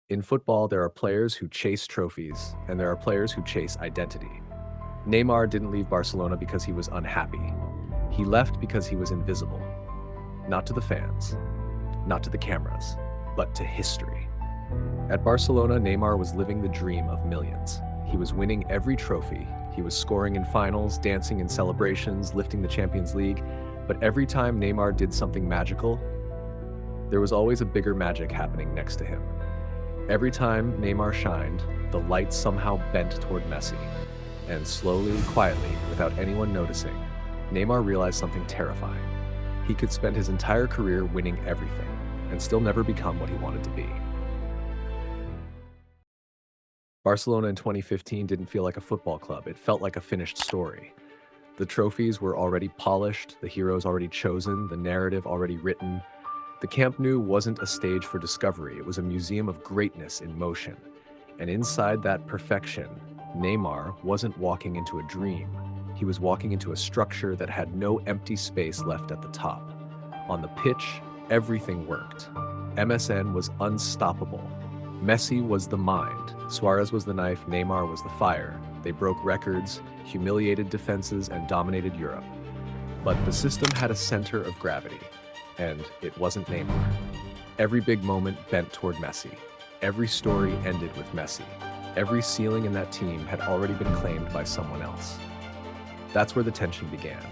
In football, there are players who chase trophies, and there are players who chase identity. Neymar didn't leave Barcelona because he was unhappy. He left because he was invisible. Not to the fans, not to the cameras, but to history. At Barcelona, Neymar was living the dream of millions. He was winning every trophy. He was scoring in finals, dancing in celebrations, lifting the Champions League. But every time Neymar did something magical, there was always a bigger magic happening next to him. Every time Neymar shined, the light somehow bent toward Messi. And slowly, quietly, without anyone noticing, Neymar realized something terrifying. He could spend his entire career winning everything and still never become what he wanted to be. Barcelona in 2015 didn't feel like a football club. It felt like a finished story. The trophies were already polished, the heroes already chosen, the narrative already written. The Camp Nou wasn't a stage for discovery. It was a museum of greatness in motion. And inside that perfection, Neymar wasn't walking into a dream. He was walking into a structure that had no empty space left at the top. On the pitch, everything worked. MSN was unstoppable. Messi was the mind, Suarez was the knife, Neymar was the fire. They broke records, humiliated defenses, and dominated Europe. But the system had a center of gravity, and it wasn't Neymar. Every big moment bent toward Messi. Every story ended with Messi. Every ceiling in that team had already been claimed by someone else. That's where the tension began.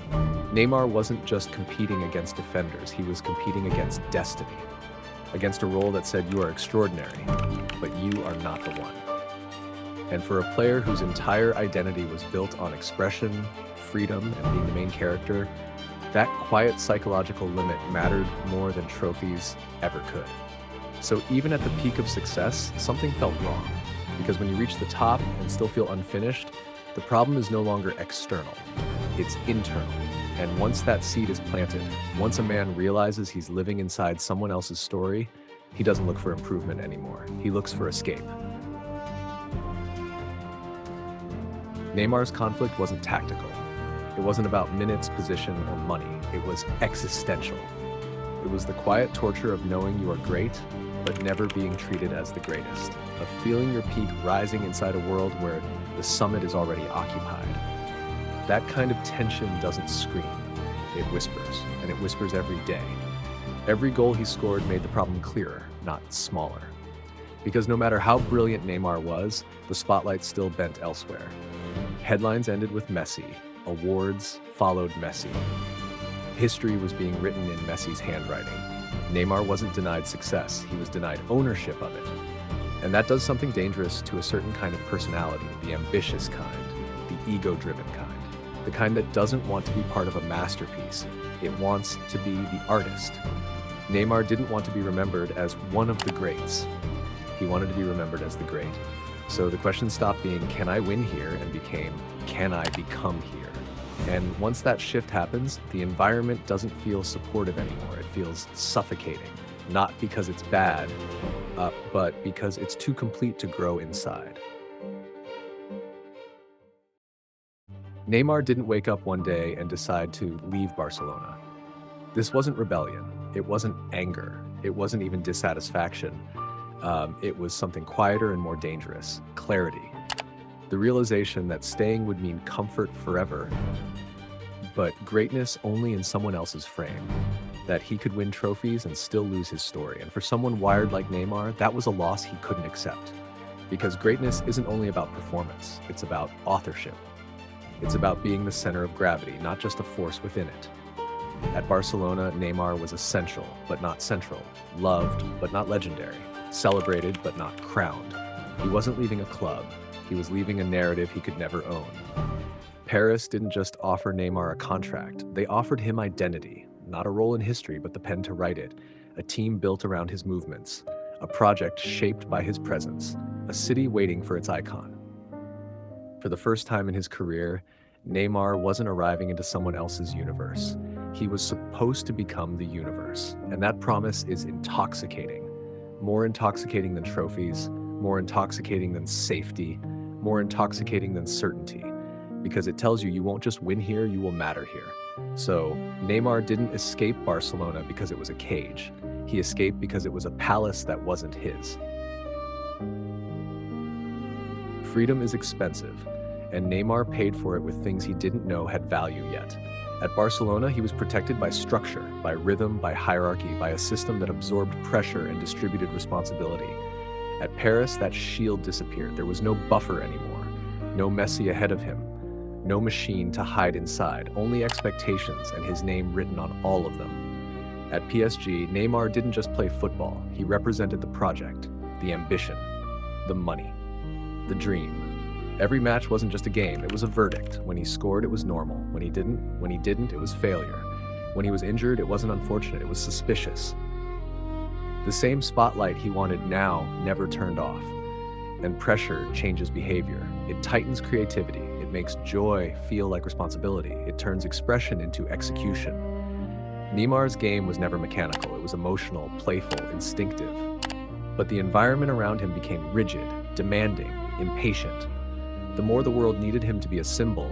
Neymar wasn't just competing against defenders, he was competing against destiny. Against a role that said you are extraordinary, but you are not the one. And for a player whose entire identity was built on expression, freedom, and being the main character, that quiet psychological limit mattered more than trophies ever could. So even at the peak of success, something felt wrong. Because when you reach the top and still feel unfinished, the problem is no longer external, it's internal. And once that seed is planted, once a man realizes he's living inside someone else's story, he doesn't look for improvement anymore. He looks for escape. Neymar's conflict wasn't tactical. It wasn't about minutes, position, or money. It was existential. It was the quiet torture of knowing you are great, but never being treated as the greatest, of feeling your peak rising inside a world where the summit is already occupied. That kind of tension doesn't scream, it whispers, and it whispers every day. Every goal he scored made the problem clearer, not smaller. Because no matter how brilliant Neymar was, the spotlight still bent elsewhere. Headlines ended with Messi, awards followed Messi. History was being written in Messi's handwriting. Neymar wasn't denied success, he was denied ownership of it. And that does something dangerous to a certain kind of personality, the ambitious kind, the ego-driven kind. The kind that doesn't want to be part of a masterpiece. It wants to be the artist. Neymar didn't want to be remembered as one of the greats. He wanted to be remembered as the great. So the question stopped being, can I win here? And became, can I become here? And once that shift happens, the environment doesn't feel supportive anymore. It feels suffocating. Not because it's bad, but because it's too complete to grow inside. Neymar didn't wake up one day and decide to leave Barcelona. This wasn't rebellion. It wasn't anger. It wasn't even dissatisfaction. It was something quieter and more dangerous, clarity. The realization that staying would mean comfort forever, but greatness only in someone else's frame. That he could win trophies and still lose his story. And for someone wired like Neymar, that was a loss he couldn't accept. Because greatness isn't only about performance, it's about authorship. It's about being the center of gravity, not just a force within it. At Barcelona, Neymar was essential, but not central. Loved, but not legendary. Celebrated, but not crowned. He wasn't leaving a club. He was leaving a narrative he could never own. Paris didn't just offer Neymar a contract. They offered him identity. Not a role in history, but the pen to write it. A team built around his movements. A project shaped by his presence. A city waiting for its icon. For the first time in his career, Neymar wasn't arriving into someone else's universe. He was supposed to become the universe, and that promise is intoxicating. More intoxicating than trophies, more intoxicating than safety, more intoxicating than certainty, because it tells you you won't just win here, you will matter here. So Neymar didn't escape Barcelona because it was a cage. He escaped because it was a palace that wasn't his. Freedom is expensive, and Neymar paid for it with things he didn't know had value yet. At Barcelona, he was protected by structure, by rhythm, by hierarchy, by a system that absorbed pressure and distributed responsibility. At Paris, that shield disappeared. There was no buffer anymore, no Messi ahead of him, no machine to hide inside, only expectations and his name written on all of them. At PSG, Neymar didn't just play football. He represented the project, the ambition, the money, the dream. Every match wasn't just a game, it was a verdict. When he scored, it was normal. When he didn't, it was failure. When he was injured, it wasn't unfortunate, it was suspicious. The same spotlight he wanted now never turned off. And pressure changes behavior. It tightens creativity. It makes joy feel like responsibility. It turns expression into execution. Neymar's game was never mechanical. It was emotional, playful, instinctive. But the environment around him became rigid, demanding, impatient. The more the world needed him to be a symbol,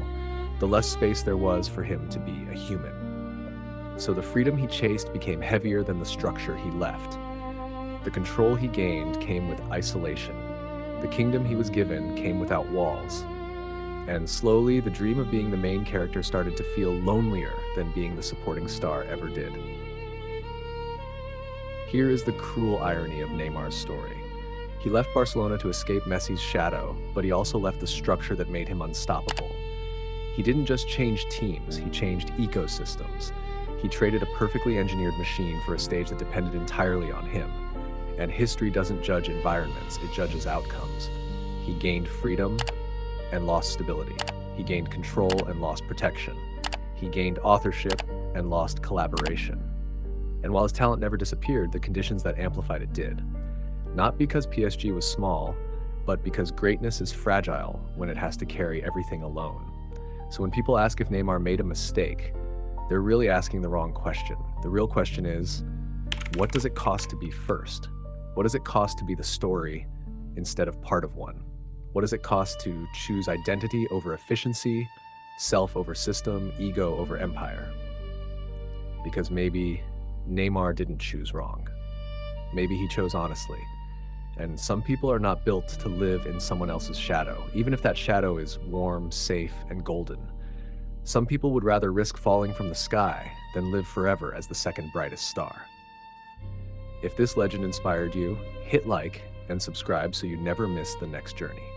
the less space there was for him to be a human. So the freedom he chased became heavier than the structure he left. The control he gained came with isolation. The kingdom he was given came without walls. And slowly, the dream of being the main character started to feel lonelier than being the supporting star ever did. Here is the cruel irony of Neymar's story. He left Barcelona to escape Messi's shadow, but he also left the structure that made him unstoppable. He didn't just change teams, he changed ecosystems. He traded a perfectly engineered machine for a stage that depended entirely on him. And history doesn't judge environments, it judges outcomes. He gained freedom and lost stability. He gained control and lost protection. He gained authorship and lost collaboration. And while his talent never disappeared, the conditions that amplified it did. Not because PSG was small, but because greatness is fragile when it has to carry everything alone. So when people ask if Neymar made a mistake, they're really asking the wrong question. The real question is, what does it cost to be first? What does it cost to be the story instead of part of one? What does it cost to choose identity over efficiency, self over system, ego over empire? Because maybe Neymar didn't choose wrong. Maybe he chose honestly. And some people are not built to live in someone else's shadow, even if that shadow is warm, safe, and golden. Some people would rather risk falling from the sky than live forever as the second brightest star. If this legend inspired you, hit like and subscribe so you never miss the next journey.